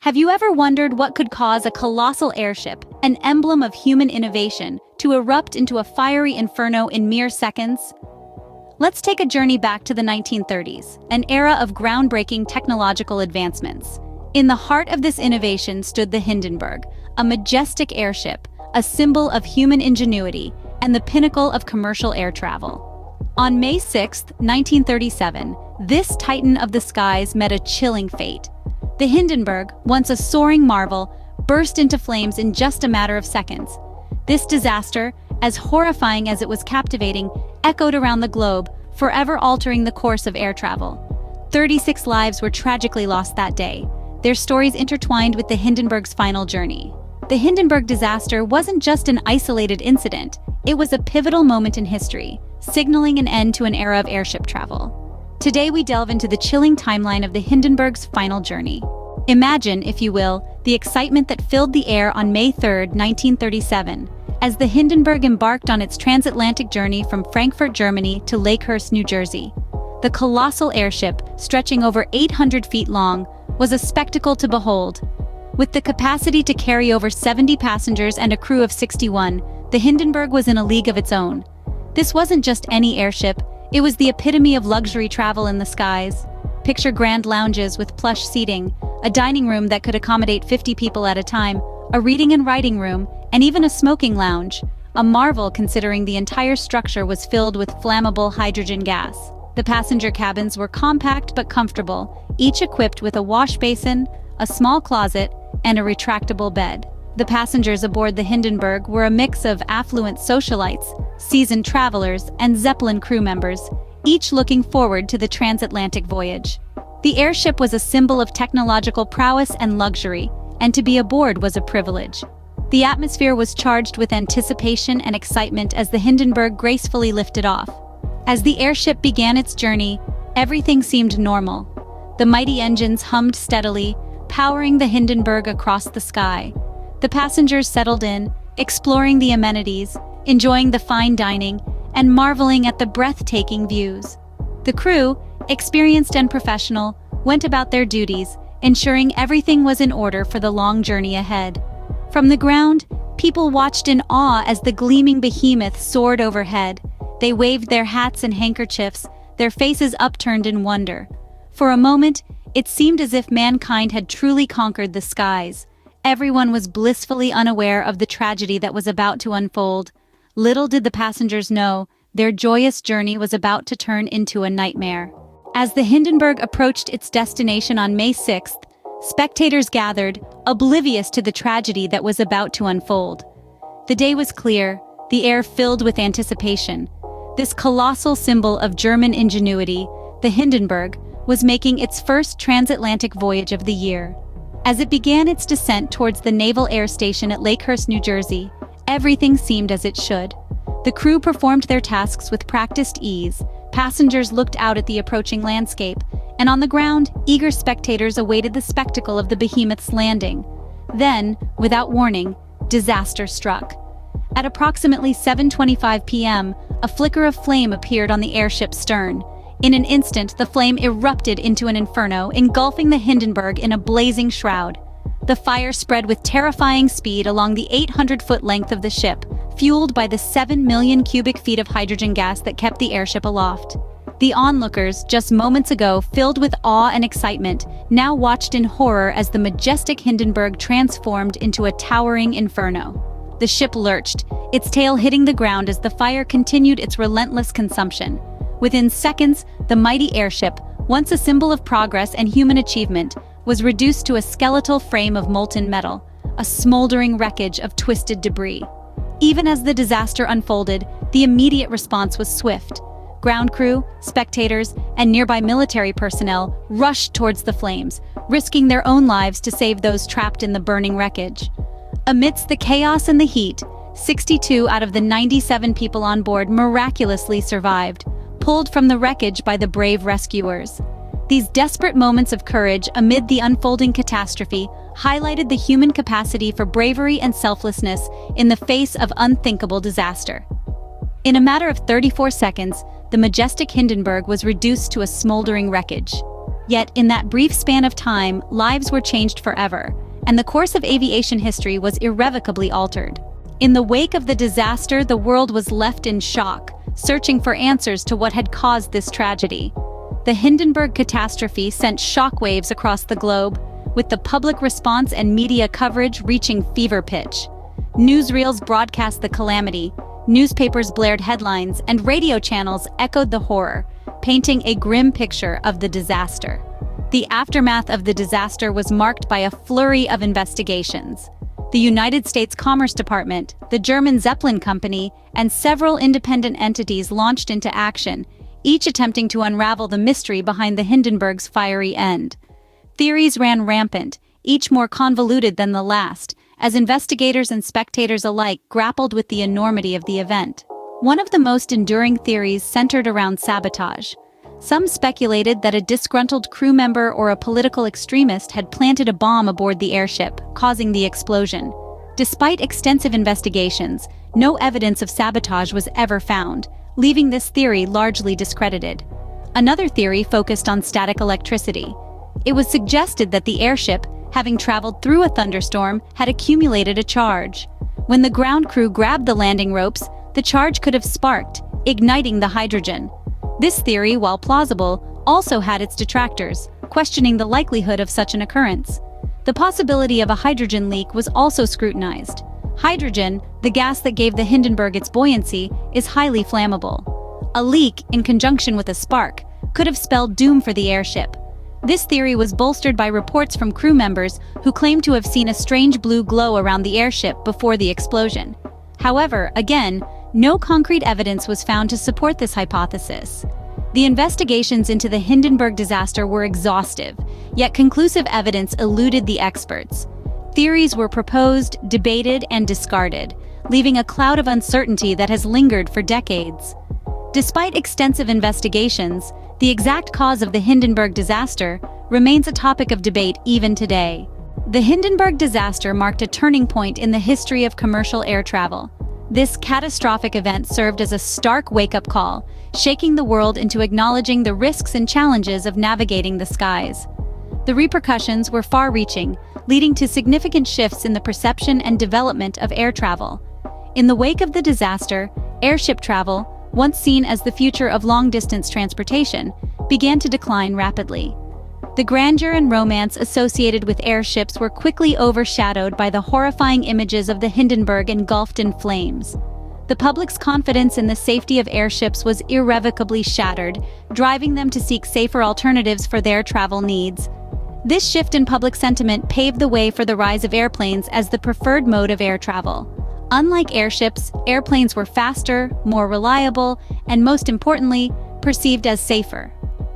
Have you ever wondered what could cause a colossal airship, an emblem of human innovation, to erupt into a fiery inferno in mere seconds? Let's take a journey back to the 1930s, an era of groundbreaking technological advancements. In the heart of this innovation stood the Hindenburg, a majestic airship, a symbol of human ingenuity, and the pinnacle of commercial air travel. On May 6, 1937, this titan of the skies met a chilling fate. The Hindenburg, once a soaring marvel, burst into flames in just a matter of seconds. This disaster, as horrifying as it was captivating, echoed around the globe, forever altering the course of air travel. 36 lives were tragically lost that day, their stories intertwined with the Hindenburg's final journey. The Hindenburg disaster wasn't just an isolated incident, it was a pivotal moment in history, signaling an end to an era of airship travel. Today we delve into the chilling timeline of the Hindenburg's final journey. Imagine, if you will, the excitement that filled the air on May 3, 1937, as the Hindenburg embarked on its transatlantic journey from Frankfurt, Germany to Lakehurst, New Jersey. The colossal airship, stretching over 800 feet long, was a spectacle to behold. With the capacity to carry over 70 passengers and a crew of 61, the Hindenburg was in a league of its own. This wasn't just any airship, it was the epitome of luxury travel in the skies. Picture grand lounges with plush seating, a dining room that could accommodate 50 people at a time, a reading and writing room, and even a smoking lounge, a marvel considering the entire structure was filled with flammable hydrogen gas. The passenger cabins were compact but comfortable, each equipped with a wash basin, a small closet, and a retractable bed. The passengers aboard the Hindenburg were a mix of affluent socialites, seasoned travelers, and Zeppelin crew members, each looking forward to the transatlantic voyage. The airship was a symbol of technological prowess and luxury, and to be aboard was a privilege. The atmosphere was charged with anticipation and excitement as the Hindenburg gracefully lifted off. As the airship began its journey, everything seemed normal. The mighty engines hummed steadily, powering the Hindenburg across the sky. The passengers settled in, exploring the amenities, enjoying the fine dining, and marveling at the breathtaking views. The crew, experienced and professional, went about their duties, ensuring everything was in order for the long journey ahead. From the ground, people watched in awe as the gleaming behemoth soared overhead. They waved their hats and handkerchiefs, their faces upturned in wonder. For a moment, it seemed as if mankind had truly conquered the skies. Everyone was blissfully unaware of the tragedy that was about to unfold. Little did the passengers know, their joyous journey was about to turn into a nightmare. As the Hindenburg approached its destination on May 6th, spectators gathered, oblivious to the tragedy that was about to unfold. The day was clear, the air filled with anticipation. This colossal symbol of German ingenuity, the Hindenburg, was making its first transatlantic voyage of the year. As it began its descent towards the Naval Air Station at Lakehurst, New Jersey, everything seemed as it should. The crew performed their tasks with practiced ease, passengers looked out at the approaching landscape, and on the ground, eager spectators awaited the spectacle of the behemoth's landing. Then, without warning, disaster struck. At approximately 7:25 p.m., a flicker of flame appeared on the airship's stern. In an instant, the flame erupted into an inferno, engulfing the Hindenburg in a blazing shroud. The fire spread with terrifying speed along the 800-foot length of the ship, fueled by the 7 million cubic feet of hydrogen gas that kept the airship aloft. The onlookers, just moments ago filled with awe and excitement, now watched in horror as the majestic Hindenburg transformed into a towering inferno. The ship lurched, its tail hitting the ground as the fire continued its relentless consumption. Within seconds, the mighty airship, once a symbol of progress and human achievement, was reduced to a skeletal frame of molten metal, a smoldering wreckage of twisted debris. Even as the disaster unfolded, the immediate response was swift. Ground crew, spectators, and nearby military personnel rushed towards the flames, risking their own lives to save those trapped in the burning wreckage. Amidst the chaos and the heat, 62 out of the 97 people on board miraculously survived, pulled from the wreckage by the brave rescuers. These desperate moments of courage amid the unfolding catastrophe highlighted the human capacity for bravery and selflessness in the face of unthinkable disaster. In a matter of 34 seconds, the majestic Hindenburg was reduced to a smoldering wreckage. Yet, in that brief span of time, lives were changed forever, and the course of aviation history was irrevocably altered. In the wake of the disaster, the world was left in shock, searching for answers to what had caused this tragedy. The Hindenburg catastrophe sent shockwaves across the globe, with the public response and media coverage reaching fever pitch. Newsreels broadcast the calamity, newspapers blared headlines, and radio channels echoed the horror, painting a grim picture of the disaster. The aftermath of the disaster was marked by a flurry of investigations. The United States Commerce Department, the German Zeppelin Company, and several independent entities launched into action, each attempting to unravel the mystery behind the Hindenburg's fiery end. Theories ran rampant, each more convoluted than the last, as investigators and spectators alike grappled with the enormity of the event. One of the most enduring theories centered around sabotage. Some speculated that a disgruntled crew member or a political extremist had planted a bomb aboard the airship, causing the explosion. Despite extensive investigations, no evidence of sabotage was ever found, leaving this theory largely discredited. Another theory focused on static electricity. It was suggested that the airship, having traveled through a thunderstorm, had accumulated a charge. When the ground crew grabbed the landing ropes, the charge could have sparked, igniting the hydrogen. This theory, while plausible, also had its detractors, questioning the likelihood of such an occurrence. The possibility of a hydrogen leak was also scrutinized. Hydrogen, the gas that gave the Hindenburg its buoyancy, is highly flammable. A leak, in conjunction with a spark, could have spelled doom for the airship. This theory was bolstered by reports from crew members who claimed to have seen a strange blue glow around the airship before the explosion. However, again, no concrete evidence was found to support this hypothesis. The investigations into the Hindenburg disaster were exhaustive, yet conclusive evidence eluded the experts. Theories were proposed, debated, and discarded, leaving a cloud of uncertainty that has lingered for decades. Despite extensive investigations, the exact cause of the Hindenburg disaster remains a topic of debate even today. The Hindenburg disaster marked a turning point in the history of commercial air travel. This catastrophic event served as a stark wake-up call, shaking the world into acknowledging the risks and challenges of navigating the skies. The repercussions were far-reaching, leading to significant shifts in the perception and development of air travel. In the wake of the disaster, airship travel, once seen as the future of long-distance transportation, began to decline rapidly. The grandeur and romance associated with airships were quickly overshadowed by the horrifying images of the Hindenburg engulfed in flames. The public's confidence in the safety of airships was irrevocably shattered, driving them to seek safer alternatives for their travel needs. This shift in public sentiment paved the way for the rise of airplanes as the preferred mode of air travel. Unlike airships, airplanes were faster, more reliable, and most importantly, perceived as safer.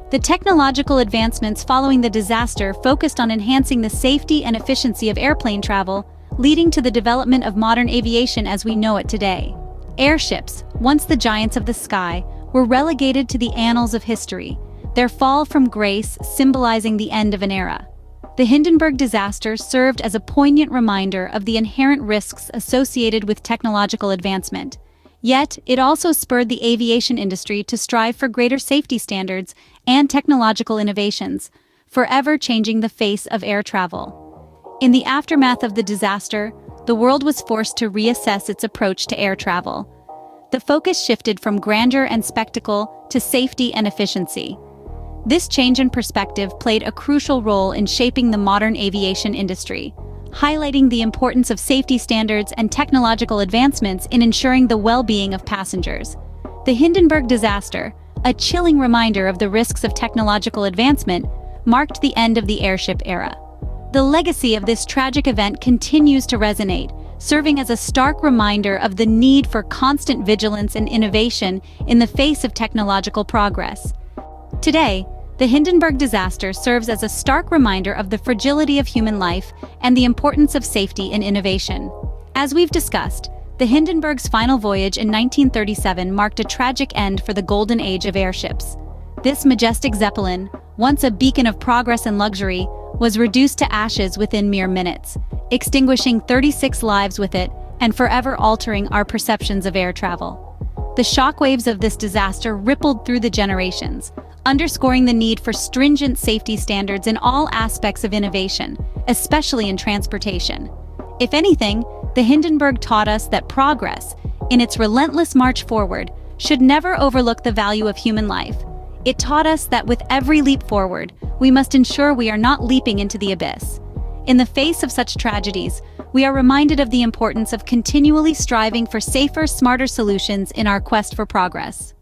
The technological advancements following the disaster focused on enhancing the safety and efficiency of airplane travel, leading to the development of modern aviation as we know it today. Airships, once the giants of the sky, were relegated to the annals of history, their fall from grace symbolizing the end of an era. The Hindenburg disaster served as a poignant reminder of the inherent risks associated with technological advancement. Yet, it also spurred the aviation industry to strive for greater safety standards and technological innovations, forever changing the face of air travel. In the aftermath of the disaster, the world was forced to reassess its approach to air travel. The focus shifted from grandeur and spectacle to safety and efficiency. This change in perspective played a crucial role in shaping the modern aviation industry, highlighting the importance of safety standards and technological advancements in ensuring the well-being of passengers. The Hindenburg disaster, a chilling reminder of the risks of technological advancement, marked the end of the airship era. The legacy of this tragic event continues to resonate, serving as a stark reminder of the need for constant vigilance and innovation in the face of technological progress. Today, the Hindenburg disaster serves as a stark reminder of the fragility of human life and the importance of safety and innovation. As we've discussed, the Hindenburg's final voyage in 1937 marked a tragic end for the golden age of airships. This majestic Zeppelin, once a beacon of progress and luxury, was reduced to ashes within mere minutes, extinguishing 36 lives with it and forever altering our perceptions of air travel. The shockwaves of this disaster rippled through the generations, underscoring the need for stringent safety standards in all aspects of innovation, especially in transportation. If anything, the Hindenburg taught us that progress, in its relentless march forward, should never overlook the value of human life. It taught us that with every leap forward, we must ensure we are not leaping into the abyss. In the face of such tragedies, we are reminded of the importance of continually striving for safer, smarter solutions in our quest for progress.